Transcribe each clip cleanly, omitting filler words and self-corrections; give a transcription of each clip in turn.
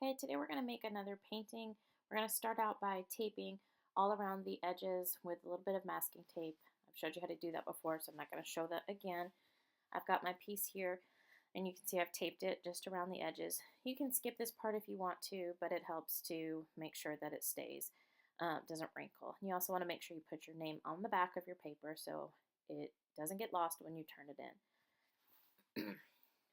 Okay, today we're going to make another painting. We're going to start out by taping all around the edges with a little bit of masking tape. I've showed you how to do that before, so I'm not going to show that again. I've got my piece here, and you can see I've taped it just around the edges. You can skip this part if you want to, but it helps to make sure that it stays, doesn't wrinkle. You also want to make sure you put your name on the back of your paper so it doesn't get lost when you turn it in.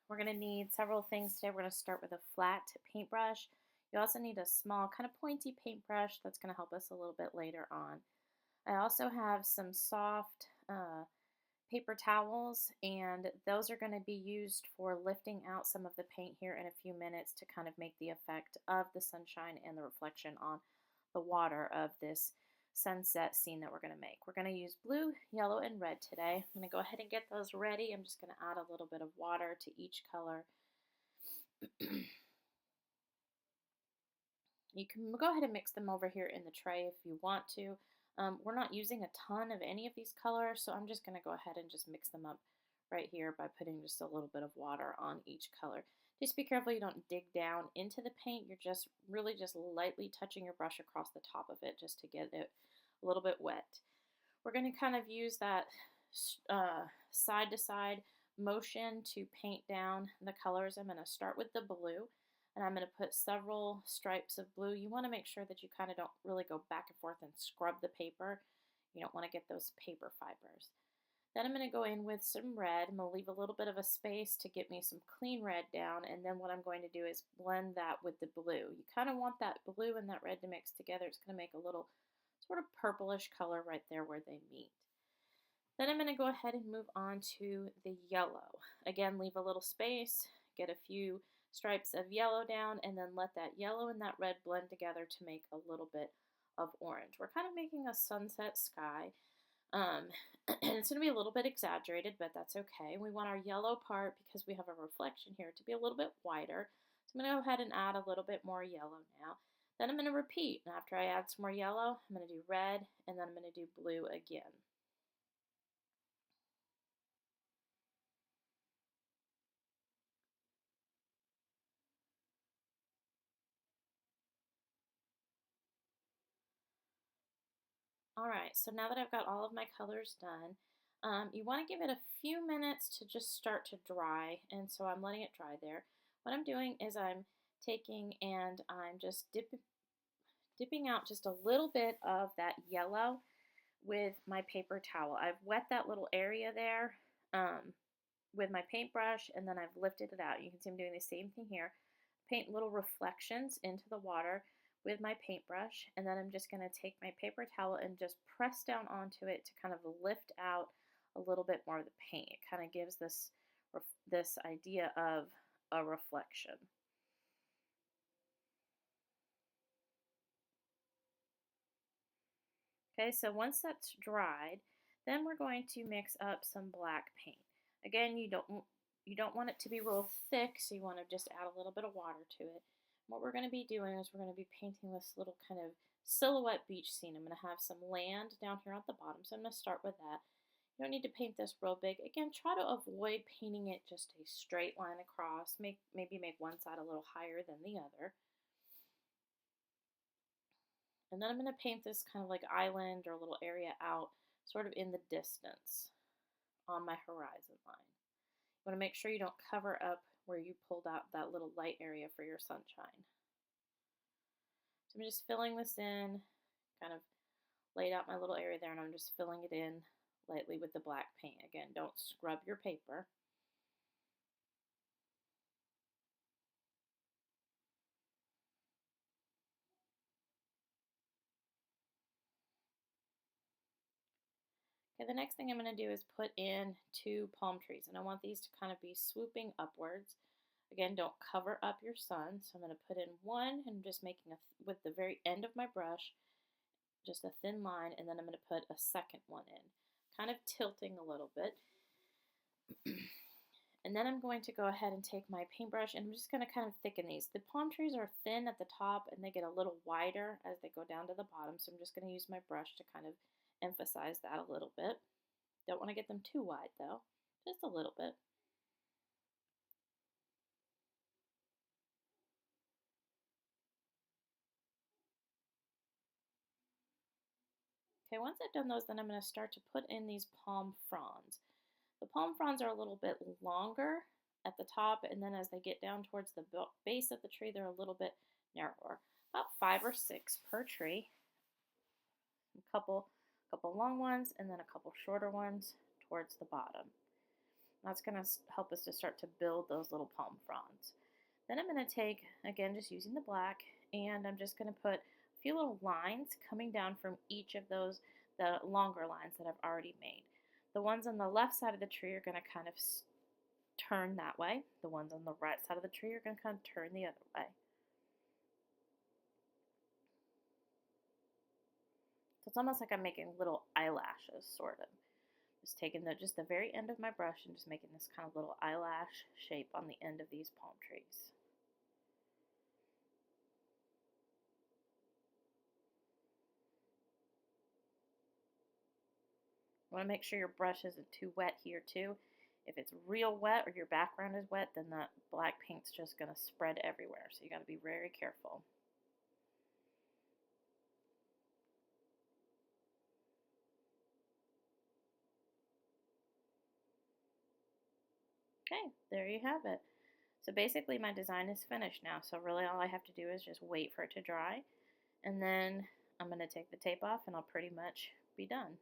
We're going to need several things today. We're going to start with a flat paintbrush. You also need a small kind of pointy paintbrush that's going to help us a little bit later on. I also have some soft paper towels, and those are going to be used for lifting out some of the paint here in a few minutes to kind of make the effect of the sunshine and the reflection on the water of this sunset scene that we're going to make. We're going to use blue, yellow, and red today. I'm going to go ahead and get those ready. I'm just going to add a little bit of water to each color. You can go ahead and mix them over here in the tray if you want to. We're not using a ton of any of these colors, so I'm just going to go ahead and just mix them up right here by putting just a little bit of water on each color. Just be careful you don't dig down into the paint. You're just really just lightly touching your brush across the top of it just to get it a little bit wet. We're going to kind of use that side to side motion to paint down the colors. I'm going to start with the blue, and I'm going to put several stripes of blue. You want to make sure that you kind of don't really go back and forth and scrub the paper. You don't want to get those paper fibers. Then I'm going to go in with some red. I'm going to leave a little bit of a space to get me some clean red down, and then what I'm going to do is blend that with the blue. You kind of want that blue and that red to mix together. It's going to make a little sort of purplish color right there where they meet. Then I'm going to go ahead and move on to the yellow. Again, leave a little space, get a few stripes of yellow down, and then let that yellow and that red blend together to make a little bit of orange. We're kind of making a sunset sky. It's going to be a little bit exaggerated, but that's okay. We want our yellow part, because we have a reflection here, to be a little bit wider. So I'm going to go ahead and add a little bit more yellow now. Then I'm going to repeat. And after I add some more yellow, I'm going to do red, and then I'm going to do blue again. All right, so now that I've got all of my colors done, you want to give it a few minutes to just start to dry, and so I'm letting it dry there. What I'm doing is I'm taking and I'm just dipping out just a little bit of that yellow with my paper towel. I've wet that little area there with my paintbrush, and then I've lifted it out. You can see I'm doing the same thing here. Paint little reflections into the water with my paintbrush, and then I'm just going to take my paper towel and just press down onto it to kind of lift out a little bit more of the paint. It kind of gives this idea of a reflection. Okay, so once that's dried, then we're going to mix up some black paint. Again, you don't want it to be real thick, so you want to just add a little bit of water to it. What we're going to be doing is we're going to be painting this little kind of silhouette beach scene. I'm going to have some land down here at the bottom, so I'm going to start with that. You don't need to paint this real big. Again, try to avoid painting it just a straight line across. Maybe make one side a little higher than the other. And then I'm going to paint this kind of like island or little area out sort of in the distance on my horizon line. You want to make sure you don't cover up where you pulled out that little light area for your sunshine. So I'm just filling this in, kind of laid out my little area there, and I'm just filling it in lightly with the black paint. Again, don't scrub your paper. Okay, the next thing I'm going to do is put in 2 palm trees, and I want these to kind of be swooping upwards. Again, don't cover up your sun, so I'm going to put in one and just making with the very end of my brush, just a thin line, and then I'm going to put a second one in, kind of tilting a little bit. And then I'm going to go ahead and take my paintbrush, and I'm just going to kind of thicken these. The palm trees are thin at the top, and they get a little wider as they go down to the bottom, so I'm just going to use my brush to kind of emphasize that a little bit. Don't want to get them too wide, though, just a little bit. Okay, once I've done those, then I'm going to start to put in these palm fronds. The palm fronds are a little bit longer at the top, and then as they get down towards the base of the tree, they're a little bit narrower, about 5 or 6 per tree. A couple long ones, and then a couple shorter ones towards the bottom. That's going to help us to start to build those little palm fronds. Then I'm going to take, again, just using the black, and I'm just going to put a few little lines coming down from each of those, the longer lines that I've already made. The ones on the left side of the tree are going to kind of turn that way. The ones on the right side of the tree are going to kind of turn the other way. So it's almost like I'm making little eyelashes, sort of. Just taking just the very end of my brush and just making this kind of little eyelash shape on the end of these palm trees. You want to make sure your brush isn't too wet here too. If it's real wet or your background is wet, then that black paint's just going to spread everywhere. So you got to be very careful. Okay, there you have it. So basically my design is finished now. So really all I have to do is just wait for it to dry. And then I'm going to take the tape off and I'll pretty much be done.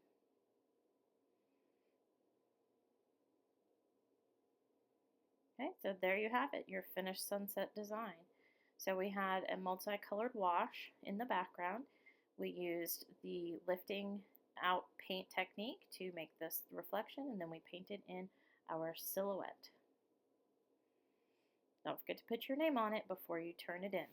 Okay, so there you have it, your finished sunset design. So we had a multicolored wash in the background. We used the lifting out paint technique to make this reflection, and then we painted in our silhouette. Don't forget to put your name on it before you turn it in.